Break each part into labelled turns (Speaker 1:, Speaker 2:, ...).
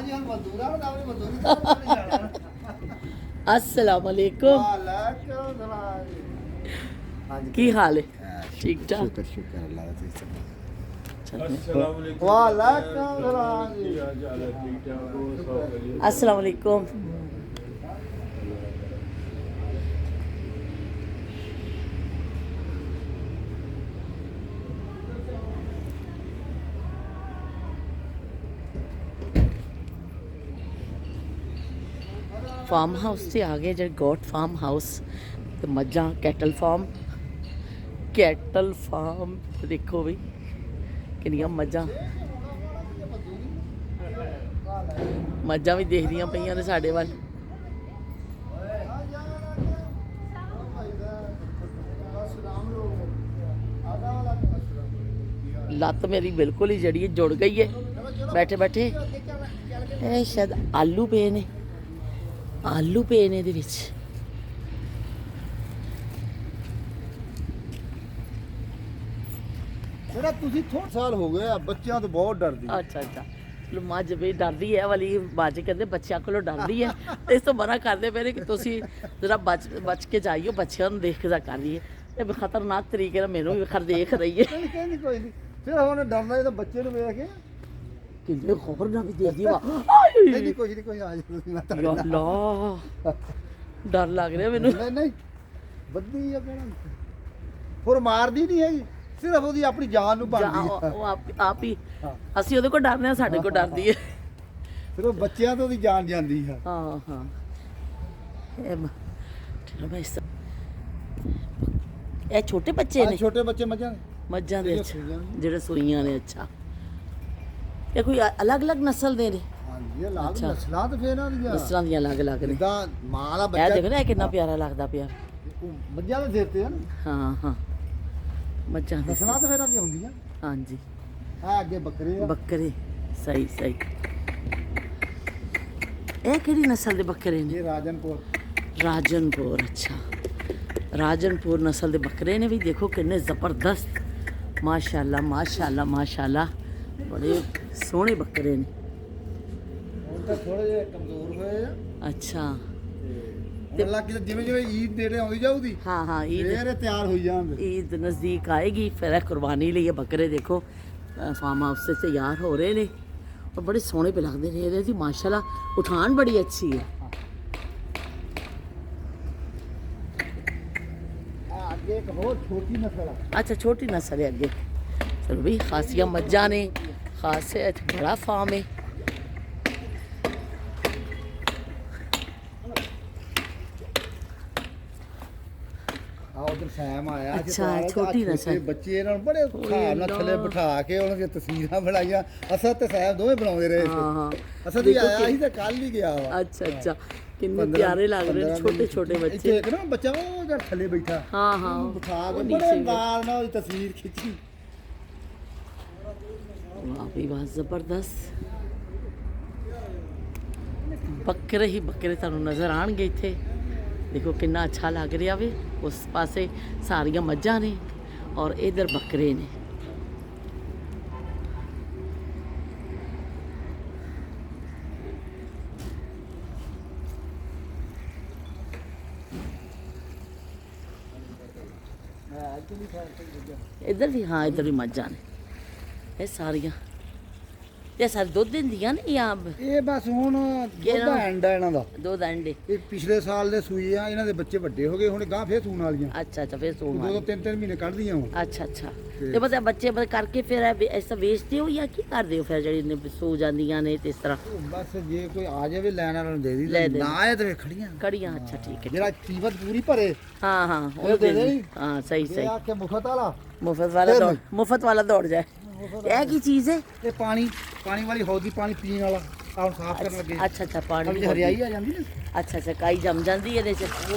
Speaker 1: ਜੀ ਹੁਣ ਮਜ਼ਦੂਰਾਂ ਨੂੰ ਆਪਣੀ ਮਜ਼ਦੂਰੀ ਤਾਂ ਜਾਣਾ।
Speaker 2: अस्सलाम वालेकुम।
Speaker 1: ਵਾਲੇਕੁਮ ਸਲਾਮ ਜੀ। ਹਾਂਜੀ
Speaker 2: की हाल है? ठीक ठाक।
Speaker 1: ਸ਼ੁਕਰ ਸ਼ੁਕਰ ਅੱਲਾਹ ਦਾ ਤੁਸੀਂ ਸੁਣਾਓ।
Speaker 3: अस्सलाम वालेकुम।
Speaker 1: वालेकुम सलाम जी।
Speaker 3: क्या हाल है? ठीक ठाक हो? सब बढ़िया।
Speaker 2: अस्सलाम वालेकुम। फार्म हाउस से आ गए जो गोट फार्म हाउस तो मज्जा कैटल फार्म देखो भी किनिया मज्जा भी देख रही पईयां ने साडे वाल। लत्त मेरी बिल्कुल ही जड़ी जुड़ गई है बैठे बैठे। ਇਹ शायद आलू पे ने ਇਹਦੇ ਵਿੱਚ।
Speaker 1: ਜਿਹੜਾ ਤੁਸੀਂ ਥੋੜਾ ਸਾਲ ਹੋ ਗਏ ਆ ਬੱਚਿਆਂ ਤੋਂ ਬਹੁਤ ਡਰਦੀ ਹੈ।
Speaker 2: ਅੱਛਾ ਅੱਛਾ ਚਲੋ ਮੱਝ ਵੀ ਡਰਦੀ ਹੈ ਵਾਲੀ ਬਾਜੀ ਕਹਿੰਦੇ ਬੱਚਿਆਂ ਕੋਲੋਂ ਡਰਦੀ ਹੈ ਤੇ ਇਸ ਤੋਂ ਮਨਾ ਕਰਦੇ ਪਏ ਨੇ ਕਿ ਤੁਸੀਂ ਜਰਾ ਬਚ ਕੇ ਜਾਈਓ ਬੱਚਿਆਂ ਨੂੰ ਦੇਖ ਕੇ ਜਾ ਕਰੀਏ। ਇਹ ਖਤਰਨਾਕ ਤਰੀਕੇ ਨਾਲ ਮੈਨੂੰ ਵੀ ਖਰ ਦੇਖ ਰਹੀ ਹੈ।
Speaker 1: ਕਹਿੰਦੀ ਕੋਈ ਨਹੀਂ ਫਿਰ ਹੁਣ ਡਰਨਾ ਇਹ ਤਾਂ ਬੱਚੇ ਨੂੰ ਵੇਖ ਕੇ
Speaker 2: ਕਿੰਨੇ ਖਬਰ ਨਾ ਵੀ ਦੇਖਦੀ ਵਾ।
Speaker 1: ਨਹੀਂ ਕੁਝ ਨਹੀਂ ਕੋਈ ਆ ਜਾ ਮੈਂ ਤਾਂ
Speaker 2: ਯਾ ਅੱਲਾ ਡਰ ਲੱਗ ਰਿਹਾ ਮੈਨੂੰ।
Speaker 1: ਨਹੀਂ ਨਹੀਂ ਬੱਦੀ ਆ ਕਹਿਣਾ ਹੋਰ ਮਾਰਦੀ ਨਹੀਂ ਹੈਗੀ ਸਿਰਫ ਉਹਦੀ ਆਪਣੀ ਜਾਨ ਨੂੰ ਬਣਦੀ ਹੈ।
Speaker 2: ਉਹ ਆਪ ਹੀ ਅਸੀਂ ਉਹਦੇ ਕੋਲ ਡਰਦੇ ਆ ਸਾਡੇ ਕੋਲ ਡਰਦੀ ਹੈ।
Speaker 1: ਸਿਰਫ ਬੱਚਿਆਂ ਤੋਂ ਉਹਦੀ ਜਾਨ ਜਾਂਦੀ ਹੈ।
Speaker 2: ਹਾਂ ਹਾਂ ਇਹ ਛੋਟੇ ਬੱਚੇ ਨੇ
Speaker 1: ਛੋਟੇ ਬੱਚੇ ਮੱਝਾਂ
Speaker 2: ਮੱਝਾਂ ਦੇ।
Speaker 1: ਜਿਹੜੇ
Speaker 2: ਅੱਛਾ
Speaker 1: ਸੂਈਆਂ ਨੇ।
Speaker 2: ਜਿਹੜੇ ਸੂਈਆਂ ਨੇ। ਅੱਛਾ ਇਹ ਕੋਈ ਅਲੱਗ-ਅਲੱਗ ਨਸਲ ਦੇ ਨੇ?
Speaker 1: ਹਾਂਜੀ ਇਹ ਲਾਗ
Speaker 2: ਅੱਛਾ।
Speaker 1: ਨਸਲਾਂ ਤੇ ਫੇਰ ਇਹਨਾਂ ਦੀਆਂ
Speaker 2: ਨਸਲਾਂ ਦੀਆਂ ਅਲੱਗ-ਅਲੱਗ ਨੇ।
Speaker 1: ਜਿੱਦਾਂ ਮਾਂ ਦਾ
Speaker 2: ਇਹ
Speaker 1: ਬੱਚਾ
Speaker 2: ਦੇਖੋ ਨਾ ਇਹ ਕਿੰਨਾ ਪਿਆਰਾ ਲੱਗਦਾ ਪਿਆ।
Speaker 1: ਉਹ ਮੱਝਾਂ ਦੇ ਸਿਰ ਤੇ ਆ ਨਾ
Speaker 2: ਹਾਂ ਹਾਂ ਮੱਝਾਂ ਦੇ
Speaker 1: ਨਸਲਾਂ ਤੇ ਫੇਰ ਇਹਨਾਂ ਦੀਆਂ ਹੁੰਦੀਆਂ।
Speaker 2: ਹਾਂਜੀ
Speaker 1: ਆ ਅੱਗੇ ਬੱਕਰੇ ਆ
Speaker 2: ਬੱਕਰੇ ਸਹੀ ਸਹੀ। ਇਹ ਕਿਹੜੀ ਨਸਲ ਦੇ ਬੱਕਰੇ ਨੇ?
Speaker 1: ਇਹ ਰਾਜਨਪੁਰ
Speaker 2: ਰਾਜਨਪੁਰ। ਅੱਛਾ ਰਾਜਨਪੁਰ ਨਸਲ ਦੇ ਬੱਕਰੇ ਨੇ ਵੀ ਦੇਖੋ ਕਿੰਨੇ ਜ਼ਬਰਦਸਤ ਮਾਸ਼ਾਅੱਲਾ ਮਾਸ਼ਾਅੱਲਾ ਮਾਸ਼ਾਅੱਲਾ ਬੜੇ ਸੋਹਣੇ ਬੱਕਰੇ ਨੇ।
Speaker 1: ਹੁਣ ਤਾਂ ਥੋੜੇ ਜਿਹਾ ਕਮਜ਼ੋਰ ਹੋਏ ਆ
Speaker 2: ਅੱਛਾ
Speaker 1: ਤੇ ਲੱਗ ਜਿਵੇਂ ਜਿਵੇਂ ਈਦ ਨੇੜੇ ਆਉਂਦੀ ਜਾਊਗੀ
Speaker 2: ਹਾਂ ਹਾਂ ਈਦ
Speaker 1: ਫੇਰ ਇਹ ਤਿਆਰ ਹੋਈ ਜਾਣਗੇ।
Speaker 2: ईद नज़दीक आएगी फिर कुर्बानी लिए बकरे देखो फार्म हाउस से तैयार हो रहे ने और बड़े सोहने पे लगते हैं। ये माशाल्लाह उठान बड़ी अच्छी है।
Speaker 1: ਅੱਗੇ ਇੱਕ ਹੋਰ ਛੋਟੀ ਨਸਲ ਆ।
Speaker 2: अच्छा छोटी नस्ल है अगे। चलो भाई खासिया मज्जा ने खास है बड़ा फार्म है।
Speaker 1: ਆ ਉਧਰ ਸੈਮ ਆਇਆ
Speaker 2: ਅੱਛਾ, ਛੋਟੀ ਨਸਲ।
Speaker 1: ਬੱਚੇ ਇਹਨਾਂ ਨੂੰ ਬੜੇ ਹਿਸਾਬ ਨਾਲ ਥੱਲੇ ਬਿਠਾ ਕੇ ਉਹਨਾਂ ਦੀਆਂ ਤਸਵੀਰਾਂ ਬਣਾਈਆਂ। ਅਸਦ ਤੇ ਸੈਮ ਦੋਵੇਂ ਬਣਾਉਂਦੇ ਰਹੇ
Speaker 2: हाँ हाँ
Speaker 1: ਅਸਦ ਵੀ ਆਇਆ ਸੀ ਤੇ ਕੱਲ ਹੀ ਗਿਆ ਵਾ।
Speaker 2: अच्छा अच्छा किन्ने प्यारे लग रहे हैं छोटे छोटे
Speaker 1: ਇੱਥੇ
Speaker 2: बच्चे।
Speaker 1: ਇੱਕ ਨਾ ਬੱਚਾ ਉਹ ਜਿਹੜਾ ਥੱਲੇ ਬੈਠਾ
Speaker 2: हाँ हाँ
Speaker 1: ਉਹਨੂੰ ਬਿਠਾ
Speaker 2: वो
Speaker 1: ਕੇ
Speaker 2: नीचे
Speaker 1: ਬੜੇ
Speaker 2: भी-
Speaker 1: ਨਾਲ ਨਾਲ ਉਹਦੀ ਤਸਵੀਰ ਖਿੱਚੀ।
Speaker 2: वाह भी वाह जबरदस्त ਬੱਕਰੇ ਹੀ ਬੱਕਰੇ ਤੁਹਾਨੂੰ ਨਜ਼ਰ ਆਣਗੇ ਇੱਥੇ। ਦੇਖੋ ਕਿੰਨਾ ਅੱਛਾ ਲੱਗ ਰਿਹਾ ਵੇ। ਉਸ ਪਾਸੇ ਸਾਰੀਆਂ ਮੱਝਾਂ ਨੇ ਔਰ ਇਧਰ ਬੱਕਰੇ ਨੇ। इधर भी हाँ इधर भी मज्जां ने। ये सारियां ये सारे दुध दिंदियां ने या
Speaker 1: ਇਹ ਬਸ ਹੁਣ
Speaker 2: ਕਿਹੜਾ?
Speaker 1: ਦੁੱਧ ਐਂਡ ਆ ਇਹਨਾਂ ਦਾ।
Speaker 2: दुध अंडे?
Speaker 1: ਇਹ ਪਿਛਲੇ ਸਾਲ ਦੇ ਸੂਏ ਆ ਇਹਨਾਂ ਦੇ ਬੱਚੇ ਵੱਡੇ ਹੋ ਗਏ ਹੁਣ ਗਾਂ ਫੇਰ ਸੂਣ ਵਾਲੀਆਂ।
Speaker 2: अच्छा अच्छा फिर सो
Speaker 1: ਦੋ ਦੋ ਤਿੰਨ ਤਿੰਨ ਮਹੀਨੇ ਕੱਢਦੀਆਂ ਹੁਣ।
Speaker 2: अच्छा अच्छा ਤੇ ਬਸ ਬੱਚੇ ਬਸ ਕਰਕੇ ਫਿਰ ਐਸਾ ਵੇਚਦੇ ਹੋ ਜਾਂ ਕੀ ਕਰਦੇ ਹੋ ਫਿਰ ਜਿਹੜੀ ਨੇ ਸੋ ਜਾਂਦੀਆਂ ਨੇ ਤੇ ਇਸ ਤਰ੍ਹਾਂ
Speaker 1: ਬਸ ਜੇ ਕੋਈ ਆ ਜਾਵੇ ਲੈਣ ਵਾਲਾ ਨੂੰ ਦੇ ਦੀ
Speaker 2: ਲੈ ਦੇ।
Speaker 1: ਨਾ ਆਏ ਤੇ ਖੜੀਆਂ
Speaker 2: ਕੜੀਆਂ? ਅੱਛਾ ਠੀਕ ਹੈ।
Speaker 1: ਜਿਹੜਾ ਕੀਮਤ ਪੂਰੀ ਭਰੇ
Speaker 2: हाँ हाँ
Speaker 1: ਇਹ ਦੇ ਦੇ।
Speaker 2: हाँ सही
Speaker 1: ਇਹ
Speaker 2: सही।
Speaker 1: ਆ ਕੇ ਮੁਫਤ ਵਾਲਾ
Speaker 2: मुफ्त वाला दौड़ जाए। ਇਹ ਕੀ ਚੀਜ਼ ਹੈ?
Speaker 1: ਇਹ ਪਾਣੀ ਵਾਲੀ ਹੌਦੀ ਪਾਣੀ ਪੀਣ ਵਾਲਾ ਆਹ ਸਾਫ਼ ਕਰਨ ਲੱਗੇ।
Speaker 2: ਅੱਛਾ ਅੱਛਾ ਪਾਣੀ
Speaker 1: ਵਿੱਚ ਹਰਿਆਈ ਆ ਜਾਂਦੀ ਨਾ।
Speaker 2: ਅੱਛਾ ਅੱਛਾ ਕਾਈ ਜੰਮ ਜਾਂਦੀ ਹੈ ਇਹਦੇ ਚ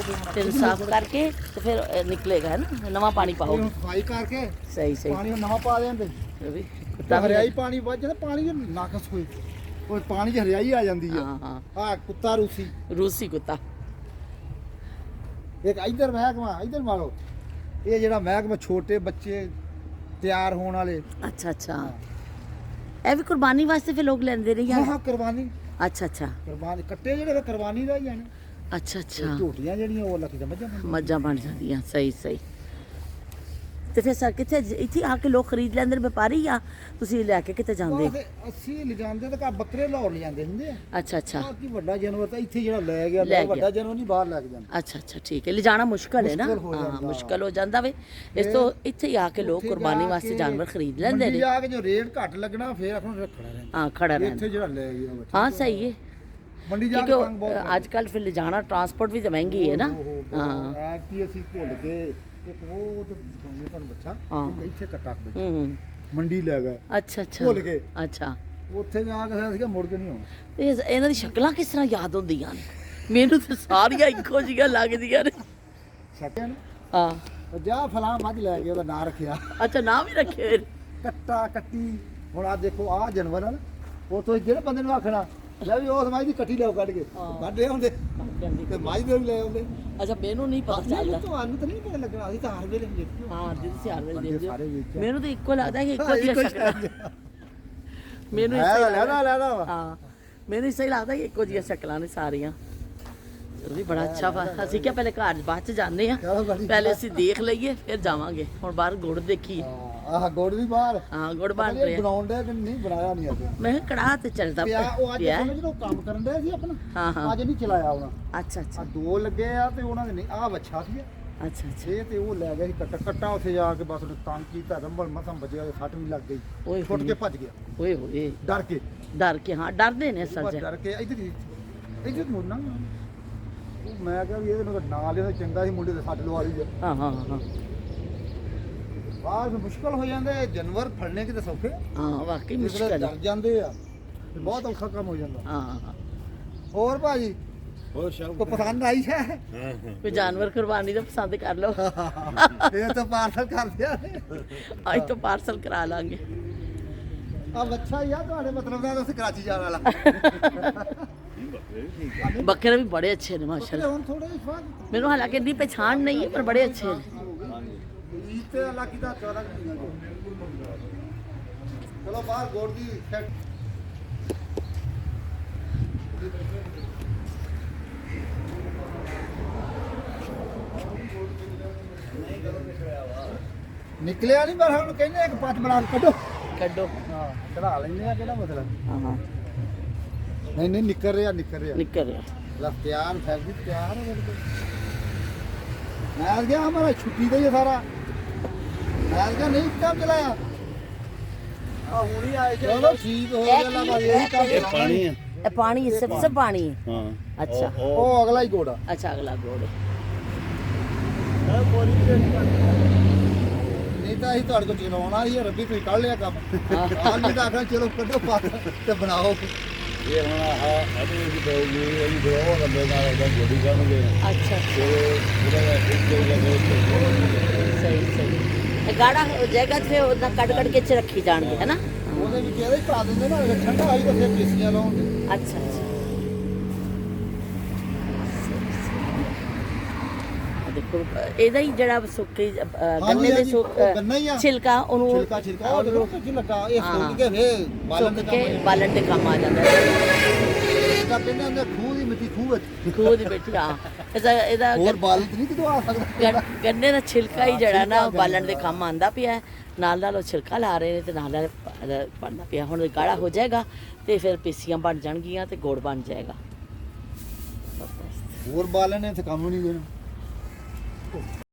Speaker 2: ਫਿਰ ਸਾਫ਼ ਕਰਕੇ ਤੇ ਫਿਰ ਨਿਕਲੇਗਾ ਹੈ ਨਾ ਨਵਾਂ ਪਾਣੀ ਪਾਓ।
Speaker 1: ਇਹਨੂੰ ਸਫਾਈ ਕਰਕੇ
Speaker 2: ਸਹੀ ਸਹੀ।
Speaker 1: ਪਾਣੀ ਨੂੰ ਨਵਾਂ ਪਾ ਦਿੰਦੇ
Speaker 2: ਇਹ ਵੀ
Speaker 1: ਤਾਂ ਹਰਿਆਈ ਪਾਣੀ ਵੱਜ ਜਾਂਦਾ ਪਾਣੀ ਚ ਨਾਕਸ ਹੋਏ ਉਹ ਪਾਣੀ 'ਚ ਹਰਿਆਈ ਆ ਜਾਂਦੀ ਆ।
Speaker 2: ਹਾਂ ਹਾਂ
Speaker 1: ਆ ਕੁੱਤਾ ਰੂਸੀ
Speaker 2: रूसी कुत्ता।
Speaker 1: ਇੱਕ ਇੱਧਰ ਮਹਿਕਮਾ ਇੱਧਰ ਮਾਰੋ। ਇਹ ਜਿਹੜਾ ਮਹਿਕਮਾ ਛੋਟੇ ਬੱਚੇ ਤਿਆਰ ਹੋਣ ਵਾਲੇ।
Speaker 2: अच्छा अच्छा ਇਹ ਵੀ ਕੁਰਬਾਨੀ ਵਾਸਤੇ ਫਿਰ ਲੋਕ ਲੈਂਦੇ ਨੇ
Speaker 1: ਹਾਂ
Speaker 2: ਯਾਰ?
Speaker 1: ਹਾਂ ਕੁਰਬਾਨੀ
Speaker 2: ਅੱਛਾ ਅੱਛਾ
Speaker 1: ਕੁਰਬਾਨੀ ਕੱਟੇ ਜਿਹੜੇ ਫਿਰ ਕੁਰਬਾਨੀ ਦਾ ਹੀ ਜਾਣੇ
Speaker 2: ਅੱਛਾ
Speaker 1: ਤੇ
Speaker 2: ਅੱਛਾ
Speaker 1: ਝੋਟੀਆਂ ਜਿਹੜੀਆਂ ਉਹ ਲੱਖ ਮੱਝਾਂ ਬਣਦੀਆਂ।
Speaker 2: ਮੱਝਾਂ ਬਣ ਜਾਂਦੀਆਂ ਸਹੀ ਸਹੀ। ਤੇ ਫਿਰ ਸਰ ਕਿੱਥੇ ਇੱਥੇ ਆ ਕੇ ਲੋਕ ਖਰੀਦ ਲੈਂਦੇ ਨੇ ਵਪਾਰੀ ਆ ਤੁਸੀਂ ਲੈ ਕੇ ਕਿਤੇ ਜਾਂਦੇ ਹੋ?
Speaker 1: ਬਸ ਅਸੀਂ ਲਿਜਾਂਦੇ ਤਾਂ ਬੱਕਰੇ ਲਾਹੌਰ ਲਿਜਾਂਦੇ ਹੁੰਦੇ ਆ।
Speaker 2: ਅੱਛਾ ਅੱਛਾ
Speaker 1: ਬਾਕੀ ਵੱਡਾ ਜਾਨਵਰ ਤਾਂ ਇੱਥੇ ਜਿਹੜਾ ਲੈ ਗਿਆ
Speaker 2: ਲੈ
Speaker 1: ਵੱਡਾ
Speaker 2: ਗਿਆ।
Speaker 1: ਜਾਨਵਰ ਨਹੀਂ ਬਾਹਰ ਲੈ ਕੇ ਜਾਂਦਾ।
Speaker 2: ਅੱਛਾ ਅੱਛਾ ਠੀਕ ਹੈ, ਲਿਜਾਣਾ ਮੁਸ਼ਕਲ ਹੈ ਨਾ।
Speaker 1: ਮੁਸ਼ਕਲ ਹੋ
Speaker 2: ਹਾਂ
Speaker 1: ਜਾਂਦਾ।
Speaker 2: ਮੁਸ਼ਕਲ ਹੋ ਜਾਂਦਾ ਵੇ। ਇਸ ਤੋਂ ਇੱਥੇ ਹੀ ਆ ਕੇ ਲੋਕ
Speaker 1: ਉੱਥੇ
Speaker 2: ਕੁਰਬਾਨੀ
Speaker 1: ਜਾ
Speaker 2: ਵਾਸਤੇ
Speaker 1: ਕੇ
Speaker 2: ਜਾਨਵਰ ਖਰੀਦ ਲੈਂਦੇ
Speaker 1: ਮੰਡੀ
Speaker 2: ਨੇ।
Speaker 1: ਜਾ ਕੇ ਜੋ ਰੇਟ ਘੱਟ ਲੱਗਣਾ ਫੇਰ ਆਪਾਂ ਨੂੰ ਰੱਖਣਾ ਰਹਿੰਦਾ।
Speaker 2: ਹਾਂ ਖੜਾ ਰਹਿੰਦਾ।
Speaker 1: ਇੱਥੇ ਜਿਹੜਾ ਲੈ ਗਿਆ ਵਾ, ਠੀਕ
Speaker 2: ਹਾਂ
Speaker 1: ਹੈ।
Speaker 2: ਸਹੀ ਹੈ
Speaker 1: ਮੰਡੀ ਜਾ ਕੇ ਤੰਗ
Speaker 2: ਕਿਉਂਕਿ
Speaker 1: ਬਹੁਤ
Speaker 2: ਅੱਜ ਕੱਲ ਫਿਰ ਲਿਜਾਣਾ ਟਰਾਂਸਪੋਰਟ ਵੀ ਤਾਂ ਮਹਿੰਗੀ ਹੈ ਨਾ। ਹਾਂ
Speaker 1: ਐ ਕੀ ਅਸੀਂ ਭੁੱਲ ਗਏ ਇੱਕ ਉਹ ਤੇ ਦਿਖਾਉਂਦੇ ਤੁਹਾਨੂੰ ਬੱਚਾ
Speaker 2: ਹਾਂ।
Speaker 1: ਇੱਕ ਇੱਥੇ ਕੱਟਾ ਬੈਠਾ
Speaker 2: ਹੂੰ
Speaker 1: ਮੰਡੀ ਲੈ ਗਏ
Speaker 2: ਅੱਛਾ ਅੱਛਾ
Speaker 1: ਭੁੱਲ ਗਏ।
Speaker 2: ਅੱਛਾ
Speaker 1: ਉੱਥੇ ਜਾ ਕੇ ਅਸੀਂ ਕਿਹਾ ਮੁੜ ਕੇ ਨਹੀਂ ਆਉਣਾ।
Speaker 2: ਤੇ ਇਹਨਾਂ ਦੀ ਸ਼ਕਲਾਂ ਕਿਸ ਤਰ੍ਹਾਂ ਯਾਦ ਹੁੰਦੀਆਂ ਨੇ? ਮੈਨੂੰ ਤਾਂ ਸਾਰੀਆਂ ਇੱਕੋ ਜਿਹੀਆਂ ਲੱਗਦੀਆਂ ਨੇ।
Speaker 1: ਸਕਿਆ ਨਾ
Speaker 2: ਹਾਂ
Speaker 1: ਉਹ ਜਾ ਫਲਾਂ ਮੱਝ ਲੈ ਕੇ ਉਹਦਾ ਨਾਂ ਰੱਖਿਆ
Speaker 2: ਅੱਛਾ ਨਾਮ ਵੀ ਰੱਖੇ ਹੋਏ ਨੇ।
Speaker 1: ਕੱਟਾ ਕੱਟੀ। ਹੁਣ ਆ ਦੇਖੋ ਆ ਜਾਨਵਰ ਆ ਨਾ ਉਥੋਂ ਜਿਹੜੇ ਬੰਦੇ ਨੂੰ ਆਖਣਾ ਲੈ ਵੀ ਉਸ ਮੱਝ ਦੀ ਕੱਟੀ ਲਿਆਓ ਕੱਢ ਕੇ
Speaker 2: ਹਾਂ।
Speaker 1: ਕੱਢ ਆਉਂਦੇ ਤੇ ਮੱਝ ਦੇ ਵੀ ਲੈ ਆਉਂਦੇ।
Speaker 2: ਅੱਛਾ ਮੈਨੂੰ ਨਹੀਂ ਪਤਾ ਚੱਲਦਾ।
Speaker 1: ਤੁਹਾਨੂੰ ਤਾਂ ਨਹੀਂ ਪਤਾ ਲੱਗਣਾ ਅਸੀਂ ਤਾਂ ਹਰ ਵੇਲੇ ਦੇਖਦੇ ਹਾਂ।
Speaker 2: ਹਾਂ ਜਿਹਦੇ ਸਿਆਰ ਵੇਲੇ
Speaker 1: ਬੰਦੇ
Speaker 2: ਦੇਖਦੇ
Speaker 1: ਸਾਰੇ
Speaker 2: ਹੋ।
Speaker 1: ਵੇਚ ਆ।
Speaker 2: ਮੈਨੂੰ ਤਾਂ ਇੱਕੋ ਲੱਗਦਾ ਕਿ ਇੱਕੋ
Speaker 1: ਹਾਂ,
Speaker 2: ਜਿਹੀਆਂ
Speaker 1: ਇੱਕੋ
Speaker 2: ਸ਼ਕਲਾਂ ਮੈਨੂੰ ਇਸ
Speaker 1: ਲੈ
Speaker 2: ਤਰ੍ਹਾਂ
Speaker 1: ਲੈਣਾ ਵਾ।
Speaker 2: ਹਾਂ ਮੈਨੂੰ ਇਸ ਤਰ੍ਹਾਂ ਲੱਗਦਾ ਕਿ ਇੱਕੋ ਜਿਹੀਆਂ ਸ਼ਕਲਾਂ ਨੇ ਸਾਰੀਆਂ। ਉਹ ਵੀ ਬੜਾ ਅੱਛਾ ਵਾ। ਅਸੀਂ ਕਿਹਾ ਪਹਿਲੇ ਘਰ ਬਾਅਦ ਚ ਜਾਂਦੇ ਆ,
Speaker 1: ਚਲੋ ਬੜੀ
Speaker 2: ਪਹਿਲੇ ਅਸੀਂ ਦੇਖ ਲਈਏ ਫਿਰ ਜਾਵਾਂਗੇ। ਹੁਣ ਬਾਹਰ ਗੁੜ ਦੇਖੀਏ।
Speaker 1: ਆਹ ਗੁੜ ਵੀ ਬਾਹਰ
Speaker 2: ਹਾਂ ਗੁੜ ਬਣ
Speaker 1: ਇਹ
Speaker 2: ਰਿਹਾ।
Speaker 1: ਬਣਾਉਣ ਦੇ ਕਿ ਨਹੀਂ ਬਣਾਇਆ ਨਹੀਂ ਅੱਜ
Speaker 2: ਮੈਂ ਕਿਹਾ ਕੜਾਹ ਤੇ ਚੱਲਦਾ
Speaker 1: ਪਿਆ ਉਹ ਅੱਜ
Speaker 2: ਪਿਆ।
Speaker 1: ਸਮਝ ਜਦੋਂ ਕੰਮ ਕਰਨ ਦੇ ਸੀ ਆਪਣਾ
Speaker 2: ਹਾਂ ਹਾਂ
Speaker 1: ਅੱਜ ਨਹੀਂ ਚਲਾਇਆ ਉਹਨਾਂ
Speaker 2: ਅੱਛਾ
Speaker 1: ਆ
Speaker 2: ਅੱਛਾ
Speaker 1: ਦੋ ਲੱਗੇ ਆ ਤੇ ਉਹਨਾਂ ਦੇ ਨਹੀਂ ਆ ਵੱਛਾ ਸੀ
Speaker 2: ਅੱਛਾ ਅੱਛਾ
Speaker 1: ਇਹ ਤੇ ਉਹ ਲੈ ਗਿਆ ਸੀ ਕੱਟਾ ਉੱਥੇ ਜਾ ਕੇ ਬਸ ਉਹਨੇ ਤੰਗ ਕੀਤਾ ਰੰਬਲ ਮਸਮ ਬਚਿਆ ਤੇ ਸੱਟ ਵੀ ਲੱਗ ਗਈ
Speaker 2: ਓਏ
Speaker 1: ਛੁੱਟ ਕੇ ਭੱਜ ਗਿਆ
Speaker 2: ਓਏ ਹੋਏ
Speaker 1: ਡਰ ਕੇ
Speaker 2: ਡਰ ਕੇ ਹਾਂ ਡਰਦੇ ਨੇ ਅਸਲ
Speaker 1: ਬਸ
Speaker 2: ਚ।
Speaker 1: ਡਰ ਕੇ ਇੱਧਰ ਮੁੜਨਾ ਉਹ ਮੈਂ ਕਿਹਾ ਵੀ ਇਹਦੇ ਨਾਲ ਨਾਲ ਇਹਦਾ ਚੰਗਾ ਸੀ ਮੁੰਡੇ ਦੇ ਸੱਟ ਲਵਾ ਲਈ
Speaker 2: ਹਾਂ ਹਾਂ ਹਾਂ
Speaker 1: ਬਾਹਰ ਮੁਸ਼ਕਲ ਹੋ ਜਾਂਦਾ ਜਾਨਵਰ ਫੜਨੇ ਕਿਤੇ ਸੌਖੇ
Speaker 2: ਹਾਂ ਵਾਕਈ
Speaker 1: ਜਿਹੜੇ
Speaker 2: ਮੁਸ਼ਕਲ ਹੈ।
Speaker 1: ਡਰ ਜਾਂਦੇ ਆ ਤੇ ਬਹੁਤ ਔਖਾ ਕੰਮ ਹੋ ਜਾਂਦਾ
Speaker 2: ਹਾਂ ਹਾਂ
Speaker 1: ਹੋਰ ਭਾਜੀ
Speaker 3: और शाम
Speaker 1: ਕੋ ਪਸੰਦ ਆਈ ਹੈ
Speaker 2: ਕੋਈ ਜਾਨਵਰ ਕੁਰਬਾਨੀ ਦਾ ਪਸੰਦ ਕਰ ਲਓ।
Speaker 1: ਇਹ ਤਾਂ ਪਾਰਸਲ ਕਰ ਦਿਆ
Speaker 2: ਅੱਜ ਤੋਂ ਪਾਰਸਲ ਕਰਾ ਲਾਂਗੇ।
Speaker 1: ਆ ਬੱਚਾ ਹੀ ਆ ਤੁਹਾਡੇ ਮਤਲਬ ਦਾ ਤੁਸੀਂ ਕਰਾਚੀ ਜਾਣ ਵਾਲਾ
Speaker 2: ਬੱਕਰੇ ਵੀ ਬੜੇ ਅੱਛੇ ਨੇ ਮਾਸ਼ਾਅੱਲਾ।
Speaker 1: ਹੁਣ ਥੋੜੇ ਸਵਾਦ
Speaker 2: ਮੈਨੂੰ ਹਾਲਾਂਕਿ ਇੰਨੀ ਪਛਾਣ ਨਹੀਂ ਹੈ ਪਰ ਬੜੇ ਅੱਛੇ ਨੇ।
Speaker 1: ਈਦ ਤੇ ਅੱਲਾ ਕੀ ਦਾ 14 ਮਹੀਨਾ ਚਲੋ ਬਾਹਰ ਗੋੜ ਦੀ ਸੈਟ ਨਿਕਲਿਆ ਨਹੀਂ ਪਰ ਹੁਣ ਕਹਿੰਦੇ ਇੱਕ ਪੱਤ ਬਣਾ ਕੇ ਕੱਢੋ
Speaker 2: ਕੱਢੋ।
Speaker 1: ਹਾਂ ਚੜਾ ਲੈਂਦੇ ਆ ਕਿਹੜਾ ਮਸਲਾ
Speaker 2: ਹਾਂ ਹਾਂ
Speaker 1: ਨਹੀਂ ਨਹੀਂ ਨਿਕਲ ਰਿਹਾ
Speaker 2: ਨਿਕਲ ਰਿਹਾ।
Speaker 1: बस तैयार फैब्रिक तैयार है बिल्कुल मैं आज गया हमारा छुट्टी तो ये सारा मैं आज गया नहीं काम चलाया चलो ठीक हो गया अल्लाह का यही काम
Speaker 3: ये पानी है
Speaker 2: ਇਹ ਪਾਣੀ ਸਿਰਫ ਪਾਣੀ ਹੈ।
Speaker 3: हाँ
Speaker 2: अच्छा
Speaker 1: ओ अगला ही घोड़ा
Speaker 2: ਅੱਛਾ ਅਗਲਾ ਗੋੜ
Speaker 1: नहीं तो ਅਸੀਂ ਤੁਹਾਡੇ ਕੋਲ ਚਲਾਉਣਾ ਸੀ ਰੱਬੀ ਤੁਸੀਂ ਕੱਢ ਲਿਆ ਕੰਮ ਆਹ ਨਹੀਂ ਤਾਂ ਆਖਣਾ ਚਲੋ ਕੱਢੋ ਪੱਤ ਤੇ ਬਣਾਓ
Speaker 3: ये हमारा अभी भी तो ये दो लंबे का एकदम बॉडी का मुझे
Speaker 2: ਅੱਛਾ
Speaker 3: तो पूरा एक जगह
Speaker 2: ਸਹੀ ਸਹੀ। ਇਹ ਗਾੜਾ ਹੋ ਜਾਏਗਾ ਤੇ ਉਹਦਾ ਕੱਢ ਕੱਢ ਕੇ ਚ ਰੱਖੀ ਜਾਣਗੇ ਹੈ ਨਾ।
Speaker 1: ਉਹਦੇ ਵਿੱਚ ਇਹਦੇ ਹੀ ਪਾ ਦਿੰਦੇ ਨਾ ਅਗਰ ਠੰਡਾ ਆਈ ਤਾਂ ਫਿਰ ਪੀਸੀਆਂ ਲਾਉਂਦੇ
Speaker 2: ਅੱਛਾ ਅੱਛਾ ਦੇਖੋ ਇਹਦਾ ਹੀ ਜਿਹੜਾ ਸੁੱਕੀ ਗੰਨੇ ਦੇ
Speaker 1: ਹਾਂਜੀ, ਉਹ ਗੰਨਾ ਹੀ ਆ।
Speaker 2: ਛਿਲਕਾ ਉਹਨੂੰ
Speaker 1: ਛਿਲਕਾ ਉਹ ਦੇਖੋ ਕਿ ਲੱਗਾ ਇਹ
Speaker 2: ਹਾਂ।
Speaker 1: ਸੁੱਕ ਕੇ ਫੇਰ ਬਾਲਣ
Speaker 2: ਸੁੱਕ
Speaker 1: ਦੇ
Speaker 2: ਕੇ
Speaker 1: ਕੰਮ
Speaker 2: ਬਾਲਣ ਦੇ ਕੰਮ ਆ ਜਾਂਦਾ ਹੈ।
Speaker 1: ਇਹਦਾ ਕਹਿੰਦੇ ਹੁੰਦੇ ਖੂਹ ਦੀ ਮਿੱਟੀ ਖੂਹ ਵਿੱਚ
Speaker 2: ਖੂਹ ਦੀ ਬੈਠੀ ਆ ਇਹਦਾ
Speaker 1: ਹੋਰ ਬਾਲਣ ਤੇ ਨਹੀਂ ਕਿਤੋਂ ਆ ਸਕਦਾ
Speaker 2: ਗੰਨੇ ਦਾ ਛਿਲਕਾ ਹੀ ਜਿਹੜਾ ਨਾ ਬਾਲਣ ਦੇ ਕੰਮ ਆਂਦਾ ਪਿਆ ਹੈ। ਨਾਲ ਨਾਲ ਉਹ ਛਿਲਕਾ ਲਾ ਰਹੇ ਨੇ ਤੇ ਨਾਲ ਨਾਲ ਬਣਦਾ ਪਿਆ। ਹੁਣ ਗਾੜਾ ਹੋ ਜਾਏਗਾ ਤੇ ਫਿਰ ਪੀਸੀਆਂ ਬਣ ਜਾਣਗੀਆਂ ਤੇ ਗੁੜ ਬਣ ਜਾਏਗਾ।
Speaker 1: ਹੋਰ ਬਾਲਣ ਨੇ ਤੇ ਕੰਮ ਨਹੀਂ ਦੇਣਾ